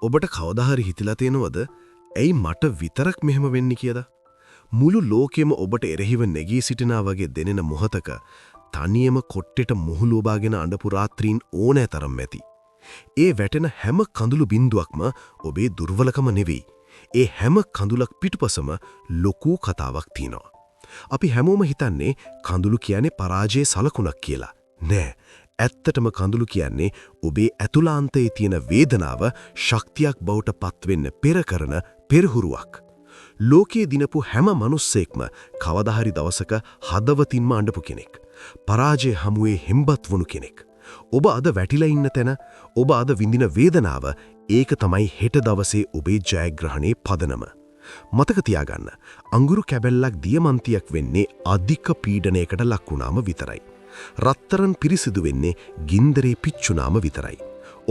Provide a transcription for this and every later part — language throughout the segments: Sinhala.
ඔබට කවදා හරි හිතලා තියෙනවද ඇයි මට විතරක් මෙහෙම වෙන්නේ කියලා? මුළු ලෝකෙම ඔබට එරෙහිව නැගී සිටිනා වගේ දැනෙන මොහතක තනියම කොට්ටෙට මුහුළු ඔබාගෙන අඬපු රාත්‍රීන් ඕනෑ තරම් ඇති. ඒ වැටෙන හැම කඳුළු බිඳුවක්ම ඔබේ දුර්වලකම නෙවෙයි. ඒ හැම කඳුලක් පිටුපසම ලොකු කතාවක් තියෙනවා. අපි හැමෝම හිතන්නේ කඳුළු කියන්නේ පරාජයේ සලකුණක් කියලා. නෑ. ඇත්තටම කඳුළු කියන්නේ ඔබේ ඇතුළාන්තයේ තියෙන වේදනාව ශක්තියක් බවට පත්වෙන්න පෙර කරන පෙරහුරුවක්. ලෝකයේ දිනපු හැම මිනිස්සෙක්ම කවදා හරි දවසක හදවතින්ම අඬපු කෙනෙක්. පරාජය හමුවේ හෙම්බත් වුණු කෙනෙක්. ඔබ අද වැටිලා ඉන්න තැන ඔබ අද විඳින වේදනාව ඒක තමයි හෙට දවසේ ඔබේ ජයග්‍රහණයේ පදනම. මතක තියාගන්න අඟුරු කැබැල්ලක් දියමන්තියක් වෙන්නේ අධික පීඩනයකට ලක් වුණාම විතරයි. රත්තරන් පිරිසිදු වෙන්නේ ගින්දරේ පිච්චුනාම විතරයි.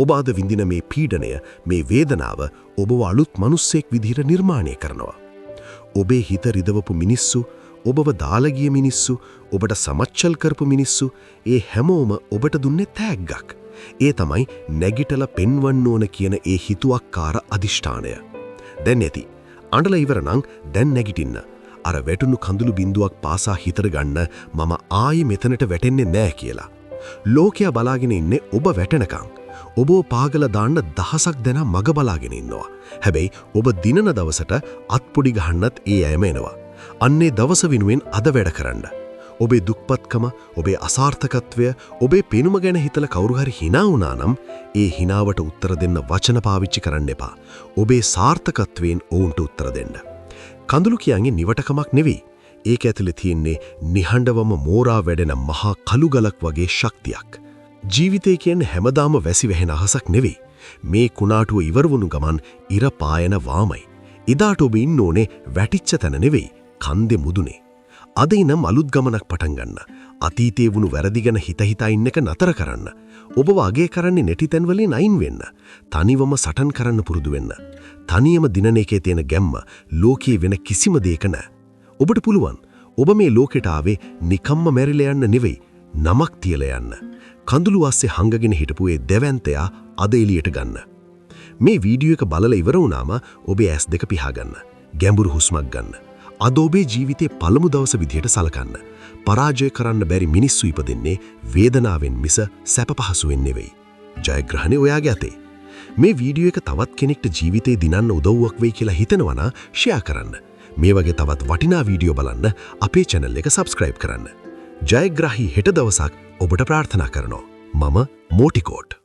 ඔබ අද විඳින මේ පීඩනය මේ වේදනාව ඔබව අලුත් මිනිස්සෙක් විදිහට නිර්මාණය කරනවා. ඔබේ හිත රිදවපු මිනිස්සු ඔබව දාලා ගිය මිනිස්සු ඔබට සමච්චල් කරපු මිනිස්සු ඒ හැමෝම ඔබට දුන්නේ තෑග්ගක්. ඒ තමයි නැගිටලා පෙන්වන්න ඕන කියන ඒ හිතුවක්කාර අදිෂ්ඨානය. දැන් ඇති. අඬලා ඉවර නම් දැන් නැගිටින්න. අර වැටුණු කඳුළු බිඳුවක් පාසා හිතර ගන්න මම ආයේ මෙතනට වැටෙන්නේ නැහැ කියලා. ලෝකයා බලාගෙන ඉන්නේ ඔබ වැටෙනකම්. ඔබ පාගල දාන්න දහසක් දෙනා මග බලාගෙන ඉන්නවා. හැබැයි ඔබ දිනන දවසට අත්පොඩි ගහන්නත් ඒ ඇයම එනවා. අන්නේ දවස වෙනුවෙන් අද වැඩ කරන්න. ඔබේ දුක්පත්කම, ඔබේ අසාර්ථකත්වය, ඔබේ පෙනුම ගැන හිතලා කවුරු හරි hina වුණා නම් ඒ hinaවට උත්තර දෙන්න වචන පාවිච්චි කරන්න එපා. ඔබේ සාර්ථකත්වයෙන් ඔවුන්ට උත්තර දෙන්න. කඳුළු කියන්නේ නිවටකමක් නෙවෙයි. ඒක ඇතුලේ තියෙන්නේ නිහඬවම මෝරා වැඩෙන මහා කළු ගලක් වගේ ශක්තියක්. ජීවිතය කියන්නේ හැමදාම වැසි වැහෙන අහසක් නෙවෙයි. මේ කුණාටුව ඉවර වුණු ගමන් ඉර පායන වාමයි. ඉදාට ඔබ ඉන්න ඕනේ වැටිච්ච තැන නෙවෙයි, කන්දේ මුදුනේ. අද ඉනම් අලුත් ගමනක් පටන් ගන්න. අතීතයේ වුණු වැරදි ගැන හිත හිතා ඉන්න එක නතර කරන්න. ඔබව අගය කරන්නේ නැටි තැන් වලින් අයින් වෙන්න. තනිවම සටන් කරන්න පුරුදු වෙන්න. තනියම දිනන එකේ තියෙන ගැම්ම ලෝකයේ වෙන කිසිම දෙයක නැහැ. ඔබට පුළුවන්. ඔබ මේ ලෝකෙට ආවේ නිකම්ම මැරිලා යන්න නෙවෙයි, නමක් තියලා යන්න. කඳුළු වාස්සේ හංගගෙන හිටපු ඒ දෙවැන්තයා අද එළියට ගන්න. මේ වීඩියෝ එක බලලා ඉවර වුණාම ඔබේ ඇස් දෙක පිහා ගන්න. ගැඹුරු හුස්මක් ගන්න. අද ඔබේ ජීවිතේ පළමු දවස විදියට සලකන්න. පරාජය කරන්න බැරි මිනිස්සු ඉපදෙන්නේ වේදනාවෙන් මිස සැප පහසුවෙන් නෙවෙයි. ජයග්‍රහණය ඔයාගේ අතේ. මේ වීඩියෝ එක තවත් කෙනෙක්ට ජීවිතේ දිනන්න උදව්වක් වෙයි කියලා හිතනවා නම් ෂෙයා කරන්න. මේ වගේ තවත් වටිනා වීඩියෝ බලන්න අපේ channel එක subscribe කරන්න. ජයග්‍රාහී හෙට දවසක් ඔබට ප්‍රාර්ථනා කරනවා. මම මෝටිකෝට්.